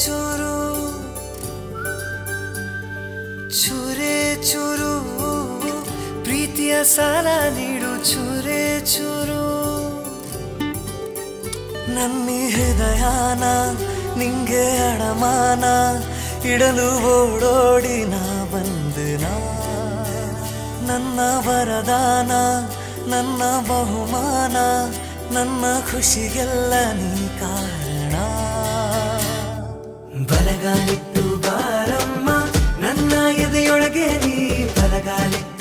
ಚೂರು ಚೂರೇ ಚೂರು ಪ್ರೀತಿಯ ಸಾಲ ನೀಡು ಚೂರೇ ಚೂರು ನನ್ನಿ ಹೃದಯನ ನಿಂಗೆ ಅಡಮಾನ ಇಡಲು ಓಡೋಡಿ ನಾ ಬಂದೆನ ನನ್ನ ವರದಾನ ನನ್ನ ಬಹುಮಾನ ನನ್ನ ಖುಷಿಗೆಲ್ಲ ನೀ ಕಾರಣ ಬಲಗಾಲಿಟ್ಟು ಬಾರಮ್ಮ ನನ್ನ ಎದೆಯೊಳಗೆ ನೀ ಬಲಗಾಲಿಟ್ಟು